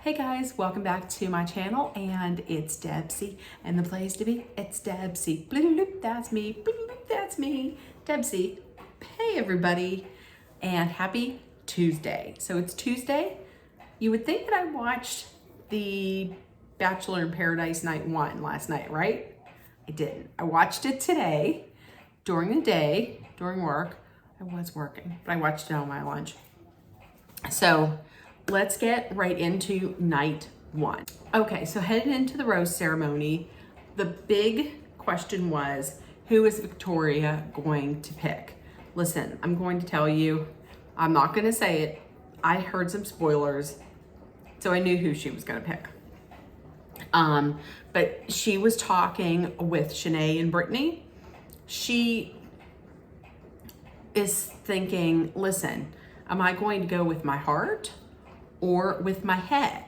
Hey guys, welcome back to my channel, and it's Debsy, and the place to be, it's Debsy. Bloop, that's me, bloop, that's me, Debsy. Hey everybody, and happy Tuesday. So it's Tuesday. You would think that I watched the Bachelor in Paradise Night 1 last night, right? I didn't. I watched it today, during the day, during work. I was working, but I watched it on my lunch. So let's get right into night 1. Okay, so headed into the rose ceremony, the big question was, who is Victoria going to pick? Listen, I'm going to tell you, I'm not going to say it. I heard some spoilers, so I knew who she was going to pick. But she was talking with Shanae and Brittany. She is thinking, listen, am I going to go with my heart or with my head?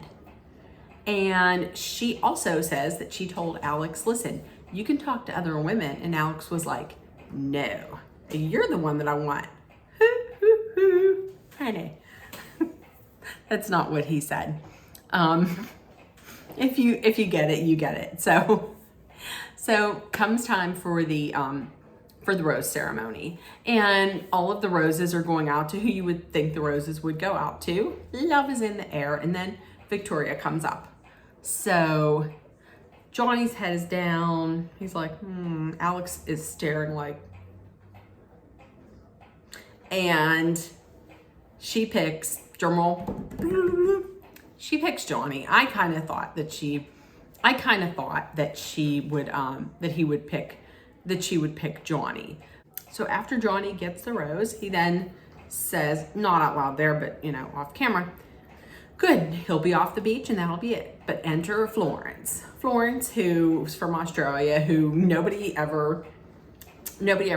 And she also says that she told Alex, listen, you can talk to other women. And Alex was like, no, you're the one that I want. Honey. That's not what he said. If you get it, you get it. So comes time for the rose ceremony, and all of the roses are going out to who you would think the roses would go out to. Love is in the air, and then Victoria comes up. So Johnny's head is down. He's like, Alex is staring like, and she picks, drumroll, she picks Johnny. I kind of thought that she would, that she would pick Johnny. So after Johnny gets the rose, he then says, not out loud there, but off camera, good, he'll be off the beach and that'll be it. But enter Florence. Florence, who's from Australia, who nobody ever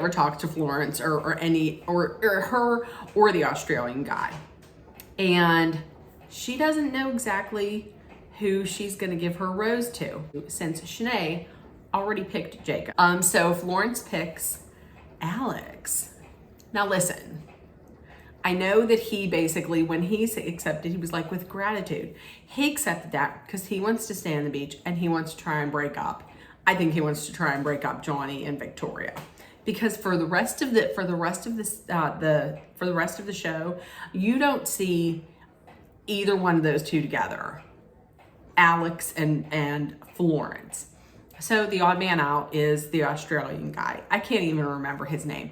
talked to Florence or her or the Australian guy. And she doesn't know exactly who she's gonna give her rose to, since Shanae already picked Jacob. So Florence picks Alex. Now listen, I know that he basically, when he accepted, he was like, with gratitude. He accepted that because he wants to stay on the beach and he wants to try and break up. I think he wants to try and break up Johnny and Victoria, because for the rest of the show, you don't see either one of those two together, Alex and Florence. So the odd man out is the Australian guy. I can't even remember his name.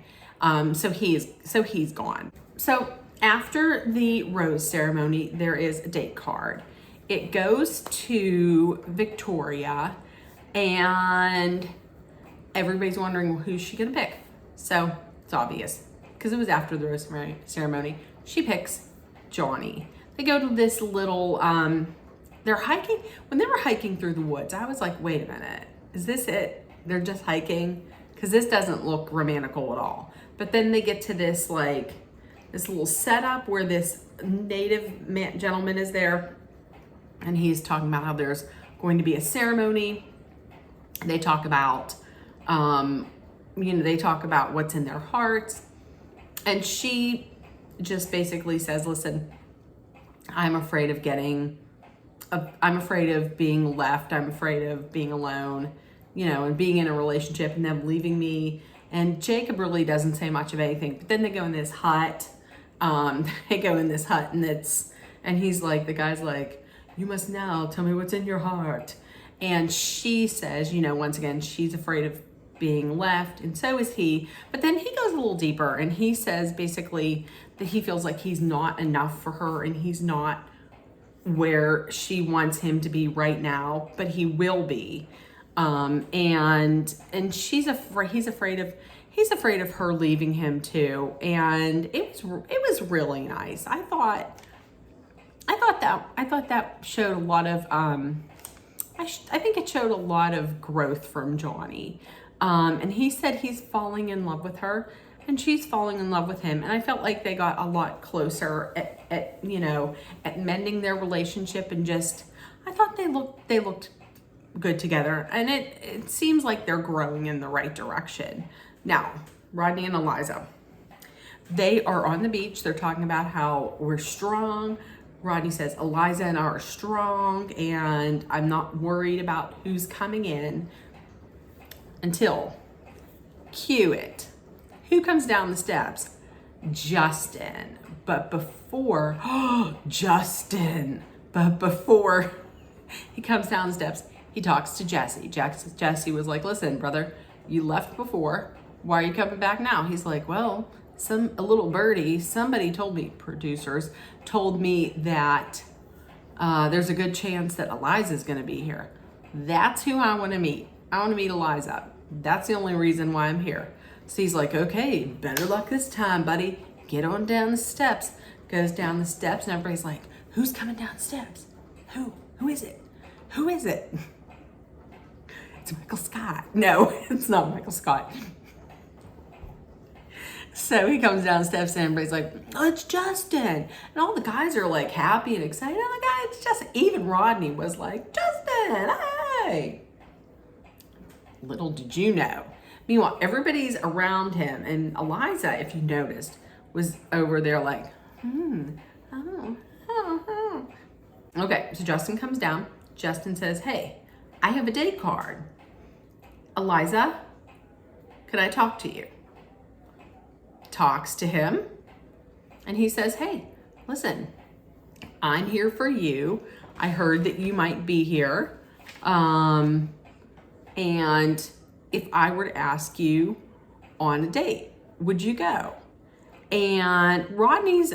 So he's gone. So after the rose ceremony, there is a date card. It goes to Victoria, and everybody's wondering, well, who's she gonna pick? So it's obvious, because it was after the rose ceremony. She picks Johnny. They go to this little, they're hiking. When they were hiking through the woods, I was like, wait a minute, is this it? They're just hiking? Because this doesn't look romantical at all. But then they get to this little setup where this native gentleman is there, and he's talking about how there's going to be a ceremony. They talk about, they talk about what's in their hearts. And she just basically says, listen, I'm afraid of being left. I'm afraid of being alone, and being in a relationship and them leaving me. And Jacob really doesn't say much of anything. But then they go in this hut. And he's like, the guy's like, you must now tell me what's in your heart. And she says, once again, she's afraid of being left, and so is he. But then he goes a little deeper, and he says basically that he feels like he's not enough for her, and he's not where she wants him to be right now, but he will be. And he's afraid of her leaving him too. And it was really nice. I thought that showed a lot of, I think it showed a lot of growth from Johnny. And he said he's falling in love with her, and she's falling in love with him. And I felt like they got a lot closer at mending their relationship, and just, I thought they looked good together, and it seems like they're growing in the right direction. Now, Rodney and Eliza, they are on the beach. They're talking about how we're strong, Rodney says, Eliza and I are strong and I'm not worried about who's coming in until, cue it. Who comes down the steps? Justin. But before he comes down the steps, he talks to Jesse. Jesse was like, listen, brother, you left before. Why are you coming back now? He's like, well, a little birdie, somebody told me, producers told me that there's a good chance that Eliza's going to be here. That's who I want to meet. I want to meet Eliza. That's the only reason why I'm here. So he's like, okay, better luck this time, buddy. Get on down the steps. Goes down the steps and everybody's like, who's coming down the steps? Who? Who is it? Who is it? It's Michael Scott. No, it's not Michael Scott. So he comes down the steps and everybody's like, oh, it's Justin. And all the guys are like happy and excited. Oh my God, it's Justin. Even Rodney was like, Justin, hey. Little did you know. Meanwhile, everybody's around him. And Eliza, if you noticed, was over there like, Okay, so Justin comes down. Justin says, hey, I have a date card. Eliza, could I talk to you? Talks to him. And he says, hey, listen, I'm here for you. I heard that you might be here. And if I were to ask you on a date, would you go? And Rodney's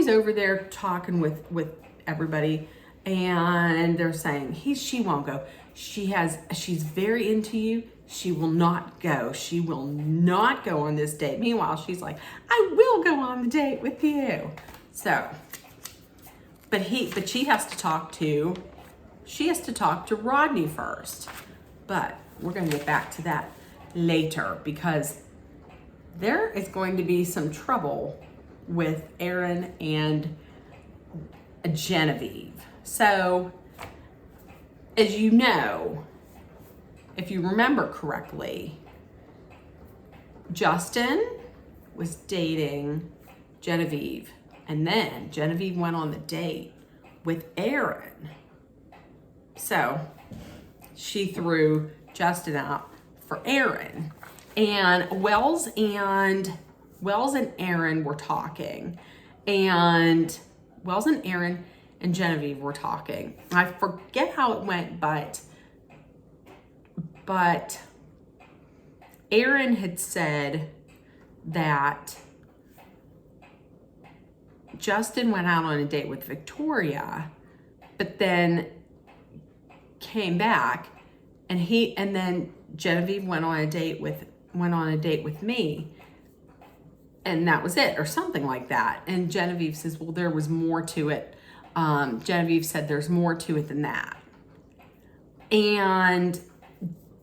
over there talking with everybody, and they're saying she won't go. She's very into you. She will not go. She will not go on this date. Meanwhile, she's like, I will go on the date with you. So, but she has to talk to Rodney first. But we're gonna get back to that later because there is going to be some trouble with Aaron and Genevieve. So, as you know, if you remember correctly, Justin was dating Genevieve, and then Genevieve went on the date with Aaron. So, she threw Justin out for Aaron. And Wells and Aaron were talking, and Wells and Aaron and Genevieve were talking. I forget how it went, but Aaron had said that Justin went out on a date with Victoria, but then came back, and then Genevieve went on a date with me, and that was it, or something like that. And Genevieve says, well, there was more to it. Genevieve said there's more to it than that. And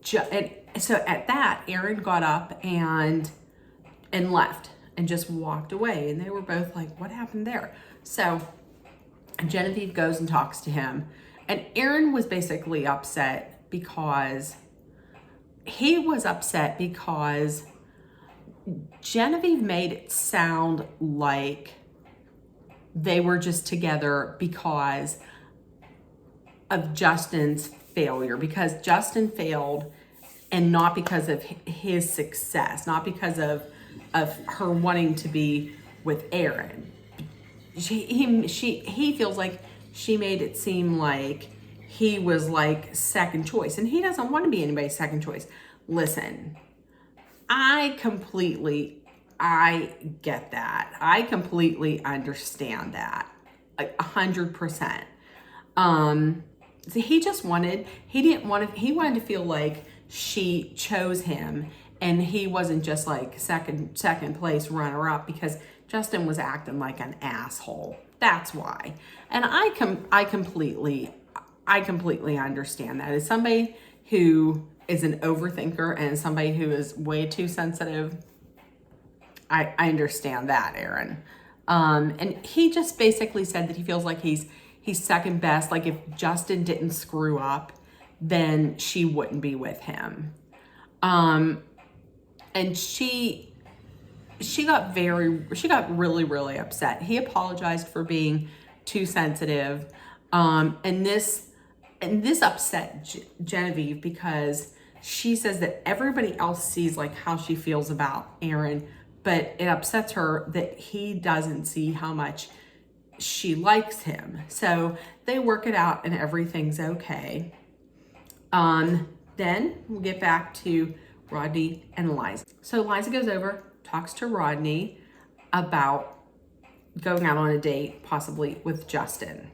so at that, Aaron got up and left and just walked away. And they were both like, what happened there? So Genevieve goes and talks to him. And Aaron was basically upset because Genevieve made it sound like they were just together because of Justin's failure, because Justin failed, and not because of his success, not because of her wanting to be with Aaron. He feels like she made it seem like he was like second choice, and he doesn't want to be anybody's second choice. Listen, I get that. I completely understand that, like 100%. So he wanted to feel like she chose him, and he wasn't just like second place runner up, because Justin was acting like an asshole. That's why. And I completely understand that. As somebody who is an overthinker and somebody who is way too sensitive, I understand that, Aaron. And he just basically said that he feels like he's second best. Like if Justin didn't screw up, then she wouldn't be with him. And she she got really, really upset. He apologized for being too sensitive. And this upset Genevieve because she says that everybody else sees like how she feels about Aaron, but it upsets her that he doesn't see how much she likes him. So they work it out and everything's okay. Then we'll get back to Rodney and Eliza. So Eliza goes over, talks to Rodney about going out on a date, possibly with Justin.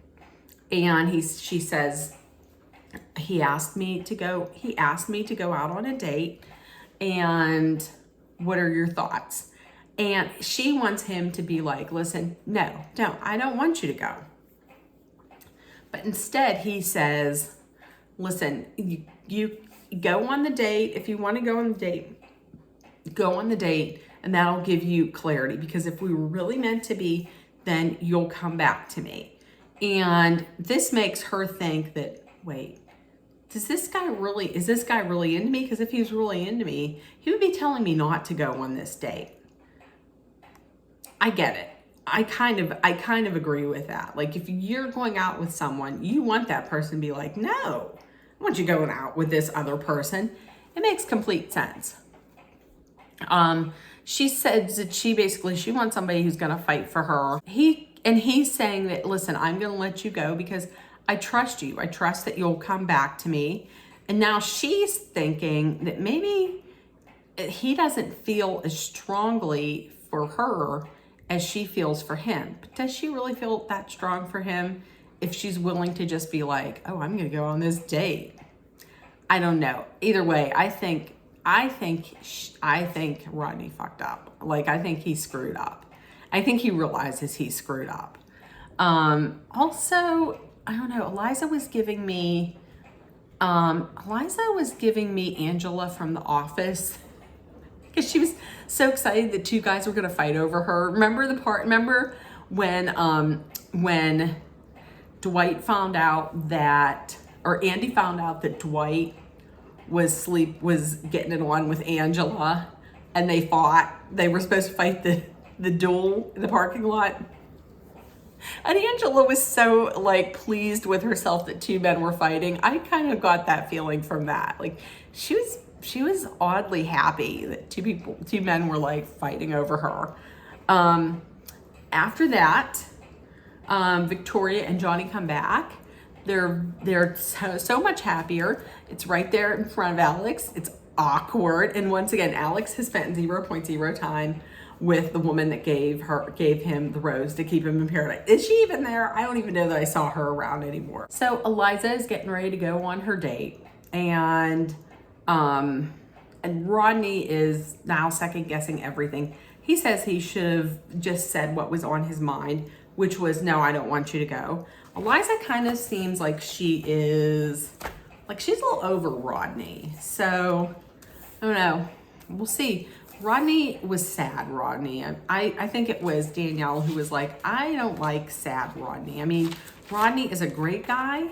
And she says, he asked me to go out on a date, and what are your thoughts? And she wants him to be like, listen, no, I don't want you to go. But instead he says, listen, you go on the date. If you want to go on the date, go on the date, and that'll give you clarity, because if we were really meant to be, then you'll come back to me. And this makes her think that, wait, is this guy really into me? Because if he was really into me, he would be telling me not to go on this date. I get it. I kind of agree with that. Like, if you're going out with someone, you want that person to be like, no, I want you going out with this other person. It makes complete sense. She says that she wants somebody who's going to fight for her. He's saying that, listen, I'm going to let you go because I trust you. I trust that you'll come back to me. And now she's thinking that maybe he doesn't feel as strongly for her as she feels for him. But does she really feel that strong for him if she's willing to just be like, oh, I'm going to go on this date? I don't know. Either way, I think Rodney fucked up. Like, I think he screwed up. I think he realizes he screwed up. Also, I don't know, Eliza was giving me Angela from The Office, because she was so excited that two guys were going to fight over her. Remember when Dwight found out that, or Andy found out that Dwight was getting it on with Angela, and they fought. They were supposed to fight the duel in the parking lot. And Angela was so like pleased with herself that two men were fighting. I kind of got that feeling from that. Like, she was oddly happy that two men were like fighting over her. After that, Victoria and Johnny come back. They're so much happier. It's right there in front of Alex. It's awkward. And once again, Alex has spent 0.0 time with the woman that gave him the rose to keep him in paradise. Is she even there? I don't even know that I saw her around anymore. So Eliza is getting ready to go on her date, and Rodney is now second guessing everything. He says he should have just said what was on his mind, which was, no, I don't want you to go. Eliza kind of seems like she's a little over Rodney. So I don't know. We'll see. Rodney was sad, Rodney. I think it was Danielle who was like, I don't like sad Rodney. I mean, Rodney is a great guy,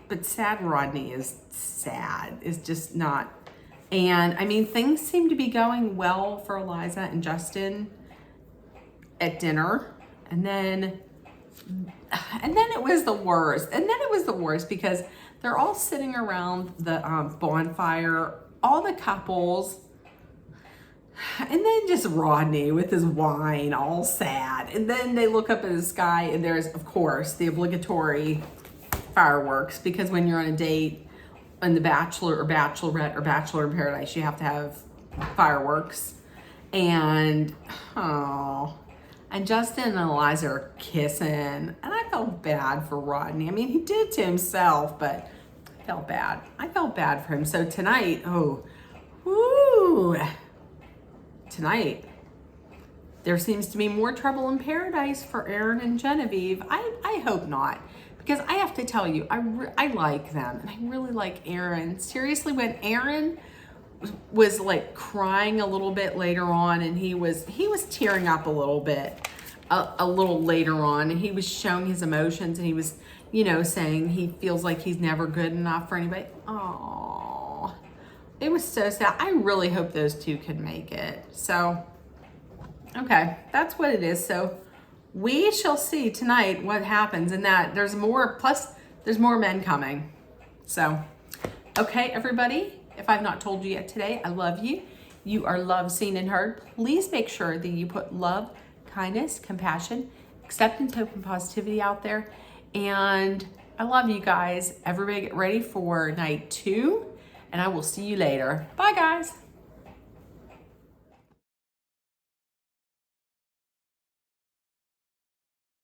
but sad Rodney is sad. It's just not. And I mean, things seem to be going well for Eliza and Justin at dinner. And then it was the worst. And then it was the worst because they're all sitting around the bonfire, all the couples. And then just Rodney with his wine, all sad. And then they look up at the sky, and there's, of course, the obligatory fireworks, because when you're on a date on The Bachelor or Bachelorette or Bachelor in Paradise, you have to have fireworks. And and Justin and Eliza are kissing, and I felt bad for Rodney. I mean, he did to himself, but I felt bad. I felt bad for him. So tonight, tonight, there seems to be more trouble in paradise for Aaron and Genevieve. I hope not, because I have to tell you, I like them, and I really like Aaron. Seriously, when Aaron was like crying a little bit later on, and he was tearing up a little bit, a little later on, and he was showing his emotions, and he was, saying he feels like he's never good enough for anybody. It was so sad. I really hope those two can make it. So Okay, that's what it is. So we shall see tonight what happens in that. There's more, plus there's more men coming. So, okay, everybody, if I've not told you yet today, I love you. You are loved, seen, and heard. Please make sure that you put love, kindness, compassion, acceptance, hope, and positivity out there. And I love you guys. Everybody get ready for night 2, and I will see you later. Bye, guys.